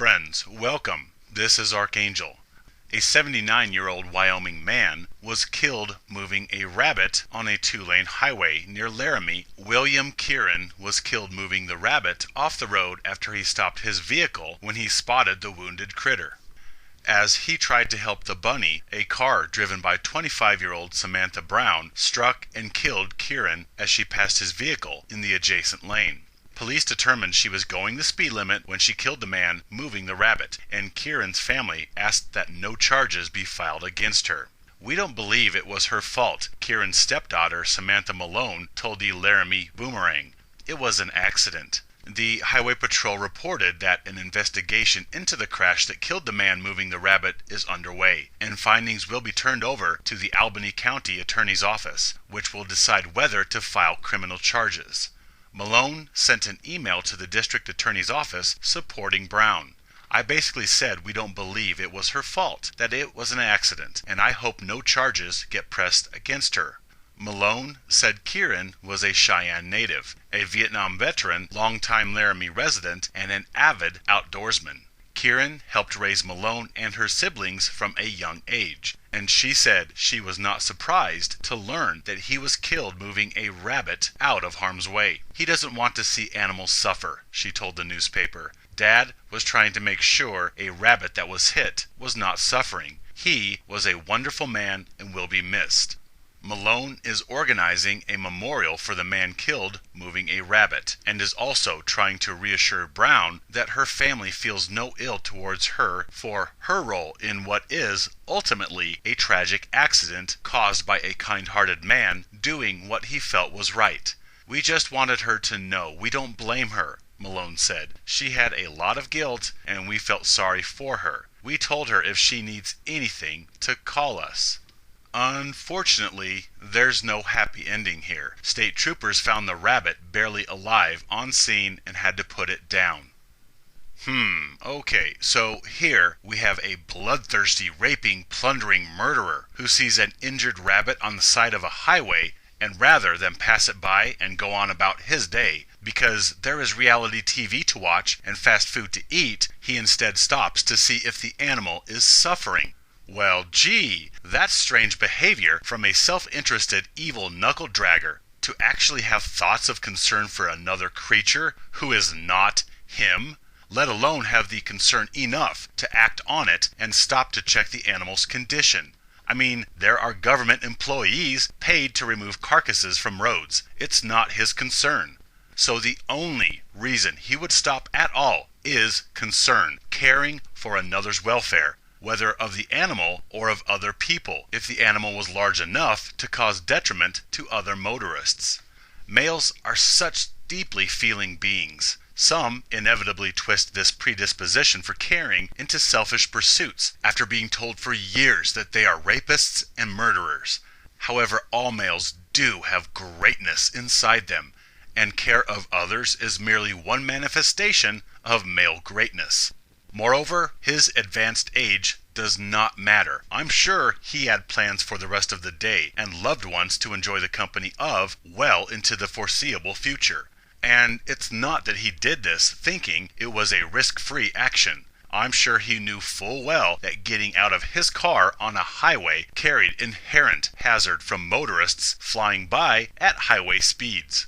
Friends, welcome. This is Archangel. A 79-year-old Wyoming man was killed moving a rabbit on a 2-lane highway near Laramie. William Kieran was killed moving the rabbit off the road after he stopped his vehicle when he spotted the wounded critter. As he tried to help the bunny, a car driven by 25-year-old Samantha Brown struck and killed Kieran as she passed his vehicle in the adjacent lane. Police determined she was going the speed limit when she killed the man moving the rabbit, and Kieran's family asked that no charges be filed against her. "We don't believe it was her fault," Kieran's stepdaughter Samantha Malone told the Laramie Boomerang. "It was an accident." The Highway Patrol reported that an investigation into the crash that killed the man moving the rabbit is underway, and findings will be turned over to the Albany County Attorney's Office, which will decide whether to file criminal charges. Malone sent an email to the district attorney's office supporting Brown. "I basically said we don't believe it was her fault, that it was an accident, and I hope no charges get pressed against her." Malone said Kieran was a Cheyenne native, a Vietnam veteran, longtime Laramie resident, and an avid outdoorsman. Kieran helped raise Malone and her siblings from a young age, and she said she was not surprised to learn that he was killed moving a rabbit out of harm's way. "He doesn't want to see animals suffer," she told the newspaper. "Dad was trying to make sure a rabbit that was hit was not suffering. He was a wonderful man and will be missed." Malone is organizing a memorial for the man killed moving a rabbit, and is also trying to reassure Brown that her family feels no ill towards her for her role in what is ultimately a tragic accident caused by a kind-hearted man doing what he felt was right. "We just wanted her to know we don't blame her," Malone said. "She had a lot of guilt and we felt sorry for her. We told her if she needs anything to call us." Unfortunately, there's no happy ending here. State troopers found the rabbit barely alive on scene and had to put it down. Okay, so here we have a bloodthirsty, raping, plundering murderer who sees an injured rabbit on the side of a highway, and rather than pass it by and go on about his day, because there is reality TV to watch and fast food to eat, he instead stops to see if the animal is suffering. Well, gee, that's strange behavior from a self-interested evil knuckle-dragger. To actually have thoughts of concern for another creature who is not him, let alone have the concern enough to act on it and stop to check the animal's condition. I mean, there are government employees paid to remove carcasses from roads. It's not his concern. So the only reason he would stop at all is concern, caring for another's welfare, whether of the animal or of other people, if the animal was large enough to cause detriment to other motorists. Males are such deeply feeling beings. Some inevitably twist this predisposition for caring into selfish pursuits after being told for years that they are rapists and murderers. However, all males do have greatness inside them, and care of others is merely one manifestation of male greatness. Moreover, his advanced age does not matter. I'm sure he had plans for the rest of the day and loved ones to enjoy the company of well into the foreseeable future. And it's not that he did this thinking it was a risk-free action. I'm sure he knew full well that getting out of his car on a highway carried inherent hazard from motorists flying by at highway speeds.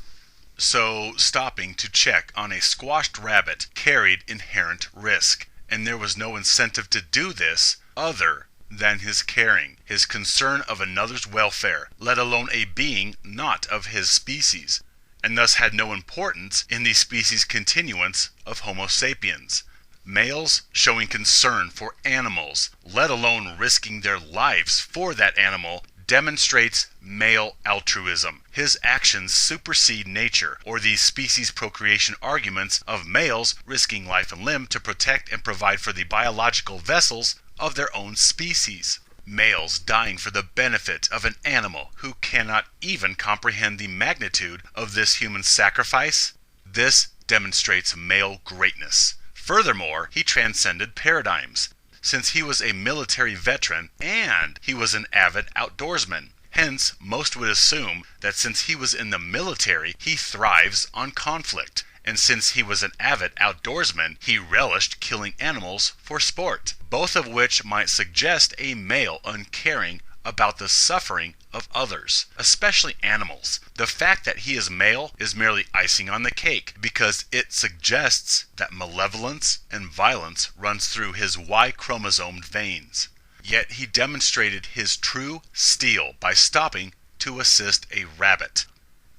So stopping to check on a squashed rabbit carried inherent risk. And there was no incentive to do this other than his caring, his concern of another's welfare, let alone a being not of his species, and thus had no importance in the species continuance of Homo sapiens. Males showing concern for animals, let alone risking their lives for that animal, demonstrates male altruism. His actions supersede nature or the species procreation arguments of males risking life and limb to protect and provide for the biological vessels of their own species. Males dying for the benefit of an animal who cannot even comprehend the magnitude of this human sacrifice. This demonstrates male greatness. Furthermore, he transcended paradigms, since he was a military veteran and he was an avid outdoorsman. Hence, most would assume that since he was in the military, he thrives on conflict, and since he was an avid outdoorsman, he relished killing animals for sport, both of which might suggest a male uncaring about the suffering of others, especially animals. The fact that he is male is merely icing on the cake because it suggests that malevolence and violence runs through his Y-chromosomed veins. Yet he demonstrated his true steel by stopping to assist a rabbit.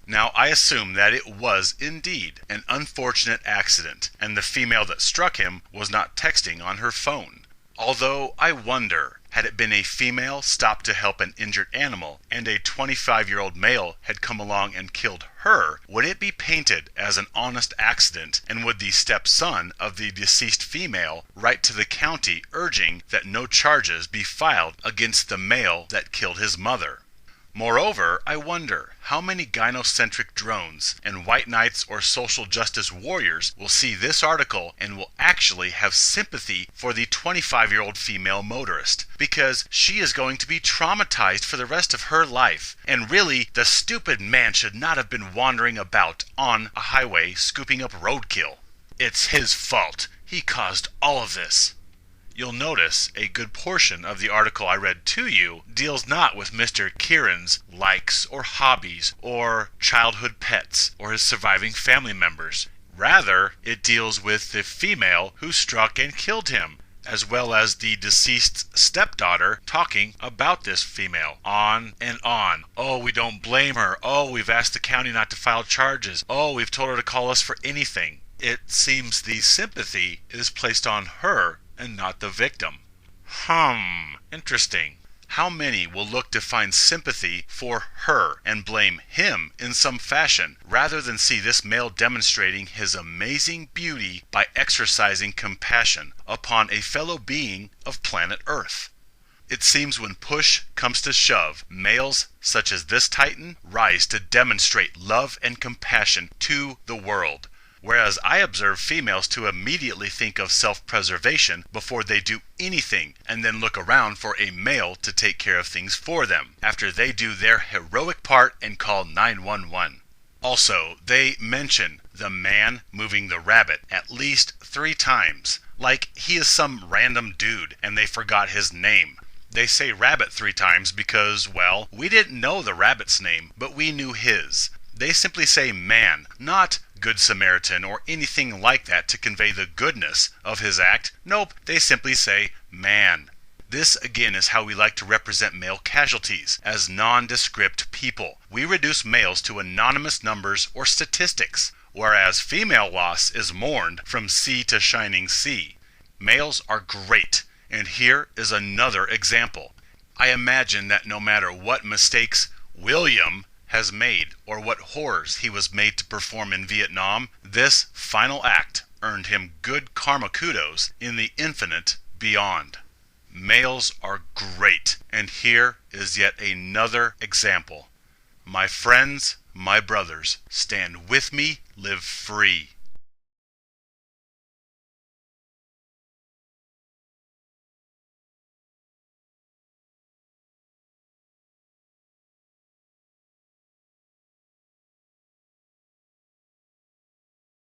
Now, I assume that it was indeed an unfortunate accident, and the female that struck him was not texting on her phone. Although, I wonder, had it been a female stopped to help an injured animal, and a 25-year-old male had come along and killed her, would it be painted as an honest accident, and would the stepson of the deceased female write to the county urging that no charges be filed against the male that killed his mother? Moreover, I wonder how many gynocentric drones and white knights or social justice warriors will see this article and will actually have sympathy for the 25-year-old female motorist, because she is going to be traumatized for the rest of her life. And really, the stupid man should not have been wandering about on a highway scooping up roadkill. It's his fault. He caused all of this. You'll notice a good portion of the article I read to you deals not with Mr. Kieran's likes or hobbies or childhood pets or his surviving family members. Rather, it deals with the female who struck and killed him, as well as the deceased's stepdaughter talking about this female. On and on. Oh, we don't blame her. Oh, we've asked the county not to file charges. Oh, we've told her to call us for anything. It seems the sympathy is placed on her and not the victim. Interesting. How many will look to find sympathy for her and blame him in some fashion, rather than see this male demonstrating his amazing beauty by exercising compassion upon a fellow being of planet Earth? It seems when push comes to shove, males such as this Titan rise to demonstrate love and compassion to the world, whereas I observe females to immediately think of self-preservation before they do anything, and then look around for a male to take care of things for them, after they do their heroic part and call 911. Also, they mention the man moving the rabbit at least 3 times, like he is some random dude and they forgot his name. They say rabbit 3 times because, well, we didn't know the rabbit's name, but we knew his. They simply say man, not Good Samaritan or anything like that to convey the goodness of his act. Nope, they simply say man. This again is how we like to represent male casualties, as nondescript people. We reduce males to anonymous numbers or statistics, whereas female loss is mourned from sea to shining sea. Males are great, and here is another example. I imagine that no matter what mistakes William has made or what horrors he was made to perform in Vietnam, this final act earned him good karma kudos in the infinite beyond. Males are great, and here is yet another example. My friends, my brothers, stand with me, live free.